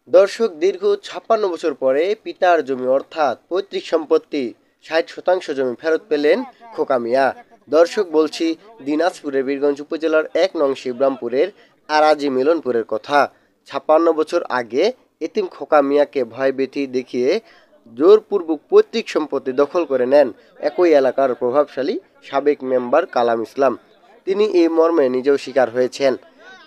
দর্শক, দীর্ঘ ৫৬ বছর পরে পিতার জমি অর্থাৎ পৈতৃক সম্পত্তি ৬০ শতাংশ জমি ফেরত পেলেন খোকা মিয়া। দর্শক, বলছি দিনাজপুরের বীরগঞ্জ উপজেলার ১ নং শিবরামপুরের আরাজি মিলনপুরের কথা। ৫৬ বছর আগে এতিম খোকা মিয়াকে ভয়ভীতি দেখিয়ে জোরপূর্বক পৈতৃক সম্পত্তি দখল করে নেন একই এলাকার প্রভাবশালী সাবেক মেম্বার কালাম ইসলাম। তিনি এই মর্মে নিজেও শিকার হয়েছেন।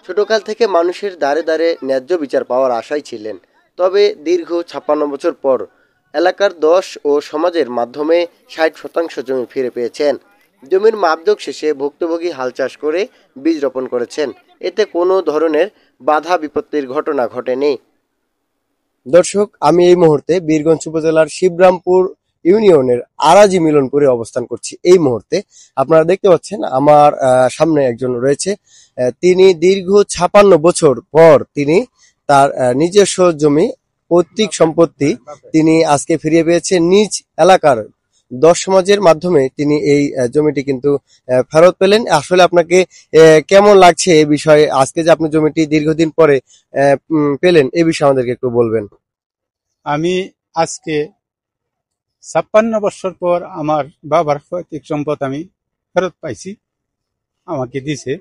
ছোটকাল থেকে মানুষের দ্বারে দ্বারে ন্যায্য বিচার পাওয়ার আশায় ছিলেন। তবে দীর্ঘ ৫৬ বছর পর এলাকার ১০ ও সমাজের মাধ্যমে ৬০ শতাংশ জমি ফিরে পেয়েছেন। জমির মাপজোক শেষে ভুক্তভোগী হাল চাষ করে বীজ রোপণ করেছেন। এতে কোনো ধরনের বাধা বিপত্তির ঘটনা ঘটেনি। দর্শক, আমি এই মুহূর্তে বীরগঞ্জ উপজেলার শিবরামপুর ইউনিয়নের আরাজি মিলনপুরে অবস্থান করছি। এই মুহূর্তে আপনারা দেখতে পাচ্ছেন আমার সামনে একজন রয়েছে। তিনি দীর্ঘ ৫৬ বছর পর তিনি তার নিজস্ব জমি, পৈতৃক সম্পত্তি তিনি আজকে ফিরিয়ে পেয়েছেন। নিজ এলাকার ১০ সমাজের মাধ্যমে তিনি এই জমিটি কিন্তু ফেরত পেলেন। আসলে আপনাকে কেমন লাগছে এই বিষয়ে, আজকে যে আপনি জমিটি দীর্ঘদিন পরে পেলেন, এই বিষয়ে আমাদেরকে একটু বলবেন। আমি আজকে ৫৬ বছর পর আমার বাবার পৈতৃক সম্পদ আমি ফেরত পাইছি, আমাকে দিছে।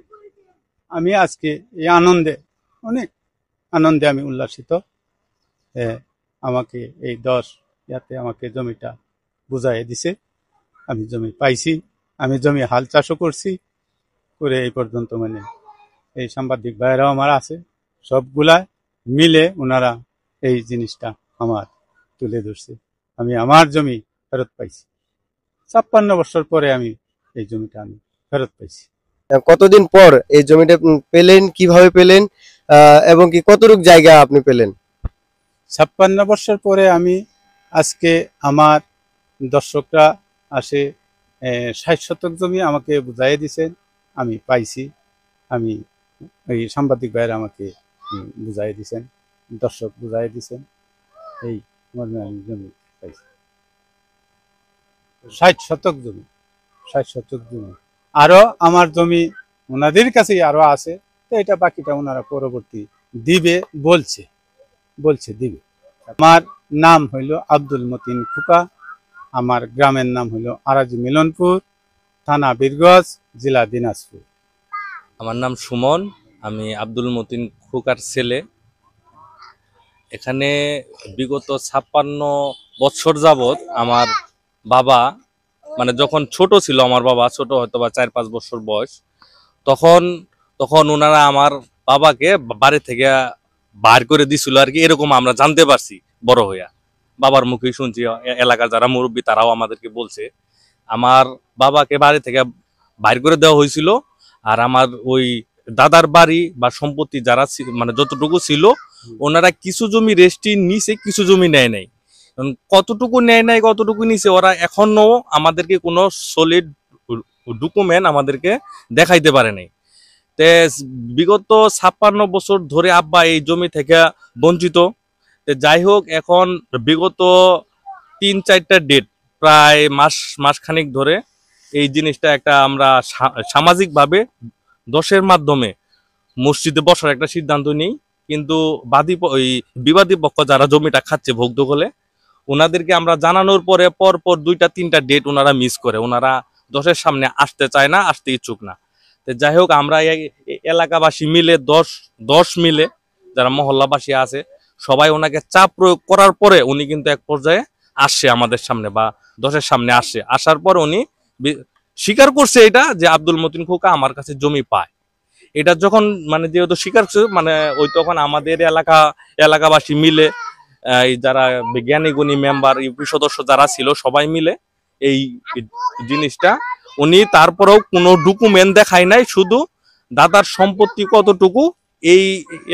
আমি আজকে এই আনন্দে, অনেক আনন্দে আমি উল্লাসিত। আমাকে এই ১০ ইয়াতে আমাকে জমিটা বুঝাই দিছে, আমি জমি পাইছি। আমি জমি হাল চাষও করছি, করে এই পর্যন্ত মানে এই সাংবাদিক ভাইয়েরাও আমার আছে, সবগুলা মিলে ওনারা এই জিনিসটা আমার তুলে ধরছে। আমি আমার জমি ফেরত পাইছি। ৫৬ বছর পরে আমি এই জমিটা আমি ফেরত পাইছি। কতদিন পর এই জমিটা পেলেন, কিভাবে পেলেন, এবং কি কতটুক জায়গা আপনি পেলেন? ৫৬ বছর পরে আমি আজকে আমার দর্শকরা আসে ৬০ শতক জমি আমাকে বুঝাই দিছেন, আমি পাইছি। আমি এই সাংবাদিক ভাইয়েরা আমাকে বুঝাই দিছেন, দর্শক বুঝাই দিছেন, এই মর্মে আমি জমি পাইছি। ৬০ শতক জমি, ৬০ শতক জমি। আরো আমার জমি ওনাদের কাছেই আরো আছে, তো এটা বাকিটা ওনারা পরবর্তী দিবে বলছে দিবে। আমার নাম হইল আব্দুল মতিন খোকা। আমার গ্রামের নাম হইল আরাজি মিলনপুর, থানা বীরগঞ্জ, জেলা দিনাজপুর। আমার নাম সুমন, আমি আব্দুল মতিন খোকার ছেলে। এখানে বিগত ৫৬ বছর যাবৎ আমার বাবা, মানে যখন ছোট ছিল, আমার বাবা ছোট হয়তো বা ৪-৫ বছর বয়স, তখন ওনারা আমার বাবাকে বাড়ি থেকে বার করে দিছিল আর কি, এরকম আমরা জানতে পারছি বড় হইয়া। বাবার মুখেই শুনছি, এলাকার যারা মুরব্বী তারাও আমাদেরকে বলছে আমার বাবাকে বাড়ি থেকে বাইর করে দেওয়া হয়েছিল। আর আমার ওই দাদার বাড়ি বা সম্পত্তি যারা মানে যতটুকু ছিল, ওনারা কিছু জমি রেস্টি নিছে, কিছু জমি নেয় নাই। কতটুকু নেয় নাই, কতটুকু নিছে, ওরা এখনো আমাদেরকে কোনো সলিড ডকুমেন্ট আমাদেরকে দেখাইতে পারে নাই। তে বিগত ৫৬ বছর ধরে আব্বা এই জমি থেকে বঞ্চিত। যাই হোক, এখন বিগত ৩-৪টা ডেট, প্রায় মাসখানিক ধরে এই জিনিসটা একটা আমরা সামাজিকভাবে ১০-এর মাধ্যমে মসজিদে বসার একটা সিদ্ধান্ত নেই। কিন্তু ওই বিবাদী পক্ষ যারা জমিটা খাচ্ছে ভোগ দখলে, ওনাদেরকে আমরা জানানোর পরে পরপর ২-৩টা ডেট ওনারা মিস করে, ওনারা ১০-এর সামনে আসতে চায় না, আসতে ইচ্ছুক না। যাই হোক, আমরা এলাকাবাসী মিলে ১০ মিলে যারা মহল্লাবাসী আছে সবাই ওনাকে চাপ প্রয়োগ করার পরে উনি কিন্তু এক পর্যায়ে আসছে আমাদের সামনে, বা ১০-এর সামনে আসছে। আসার পর উনি স্বীকার করছে এটা যে আব্দুল মতিন খোকা আমার কাছে জমি পায়। এটা যখন মানে যেহেতু স্বীকার করছে, মানে ওই তখন আমাদের এলাকাবাসী মিলে, যারা জ্ঞানী গুণী মেম্বার, ইউপি সদস্য যারা ছিল, সবাই মিলে এই জিনিসটা উনি তারপরেও কোনো ডকুমেন্ট দেখায় নাই, শুধু দাদার সম্পত্তি কতটুকু এই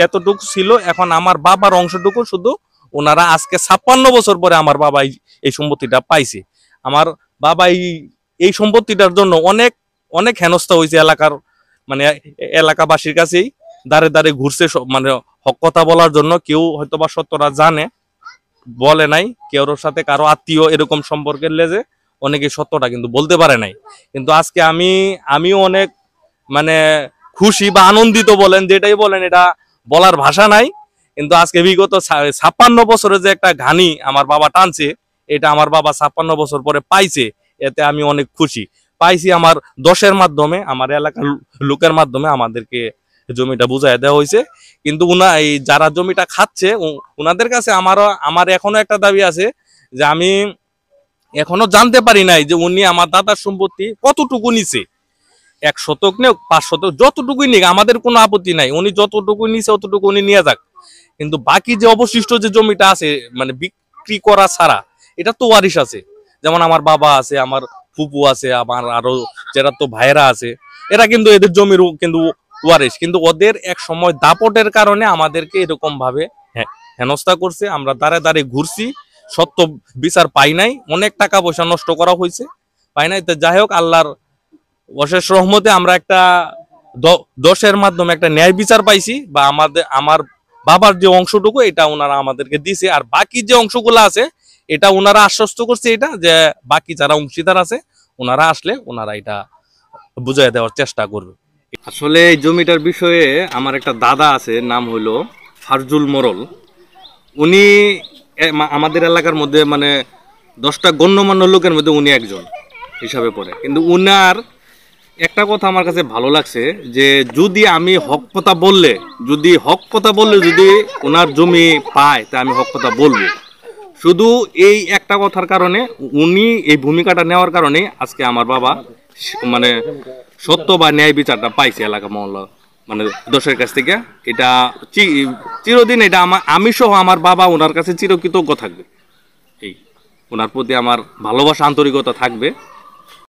এতটুকু ছিল। এখন আমার বাবার অংশটুকু শুধু ওনারা আজকে ৫৬ বছর পরে আমার বাবা এই সম্পত্তিটা পাইছে। আমার বাবা এই সম্পত্তিটার জন্য অনেক অনেক হেনস্থা হয়েছে এলাকার, মানে এলাকাবাসীর কাছেই দাঁড়ে দাঁড়ে ঘুরছে, মানে হক কথা বলার জন্য। কেউ হয়তো বা সত্যরা জানে, বলে নাই, কেউর সাথে কারো আত্মীয় এরকম সম্পর্কের লেজে অনেকে সত্যটা কিন্তু বলতে পারে নাই। কিন্তু আজকে আমিও অনেক মানে খুশি বা আনন্দিত বলেন, যেটাই বলেন, এটা বলার ভাষা নাই। কিন্তু আজকে বিগত 56 বছরে যে একটা ঘানি আমার বাবা টানছে, এটা আমার বাবা 56 বছর পরে পাইছে, এতে আমি অনেক খুশি। পাইছি আমার দশের মাধ্যমে, আমার এলাকার লোকের মাধ্যমে আমাদেরকে জমিটা বুঝাই দেওয়া হয়েছে। কিন্তু এই যারা জমিটা খাচ্ছে উনাদের কাছে আমার এখনো একটা দাবি আছে, যে আমি এখনো জানতে পারি নাই যে উনি আমার দাদার সম্পত্তি কতটুকু নিছে। 1 শতক নেই, 5 শতক, যতটুকুই নিক আমাদের কোনো আপত্তি নাই, উনি যতটুকু নিছে অতটুকু উনি নিয়ে যাক। কিন্তু বাকি যে অবশিষ্ট যে জমিটা আছে, মানে বিক্রি করা ছাড়া, এটা তো ওয়ারিশ আছে। যেমন আমার বাবা আছে, আমার ফুপু আছে, আমার আরো যারা তো ভাইরা আছে, এরা কিন্তু এদের জমির কিন্তু ওয়ারিশ। কিন্তু ওদের এক সময় দাপটের কারণে আমাদেরকে এরকম ভাবে হেনস্থা করছে। আমরা দাঁড়ে দাঁড়িয়ে ঘুরছি, সত্য বিচার পাই নাই, অনেক টাকা পয়সা নষ্ট করা হয়েছে, পাই নাই। তো যাই হোক, আল্লাহর অশেষ রহমতে আমরা একটা দশের মাধ্যমে একটা ন্যায় বিচার পাইছি, বা আমার বাবার যে অংশটুকু এটা ওনারা আমাদেরকে দিছে। আর বাকি যে অংশগুলো আছে এটা ওনারা আশ্বস্ত করছে, এটা যে বাকি যারা অংশীদার আছে ওনারা আসলে ওনারা এটা বুঝাই দেওয়ার চেষ্টা করবে। আসলে এই জমিটার বিষয়ে আমার একটা দাদা আছে, নাম হলো ফারজুল মোরল। উনি আমাদের এলাকার মধ্যে মানে 10টা গণ্যমান্য লোকের মধ্যে উনি একজন হিসাবে পড়ে। কিন্তু উনার একটা কথা আমার কাছে ভালো লাগছে, যে যদি আমি হক কথা বললে যদি ওনার জমি পায়, তা আমি হক কথা বলবো। শুধু এই একটা কথার কারণে, উনি এই ভূমিকাটা নেওয়ার কারণে আজকে আমার বাবা মানে সত্য বা ন্যায় বিচারটা পাইছে এলাকা মহল্লা মানে দোষের কাছ থেকে। এটা চিরদিন এটা আমি সহ আমার বাবা ওনার কাছে চিরকৃতজ্ঞ থাকবে। এই ওনার প্রতি আমার ভালোবাসা, আন্তরিকতা থাকবে।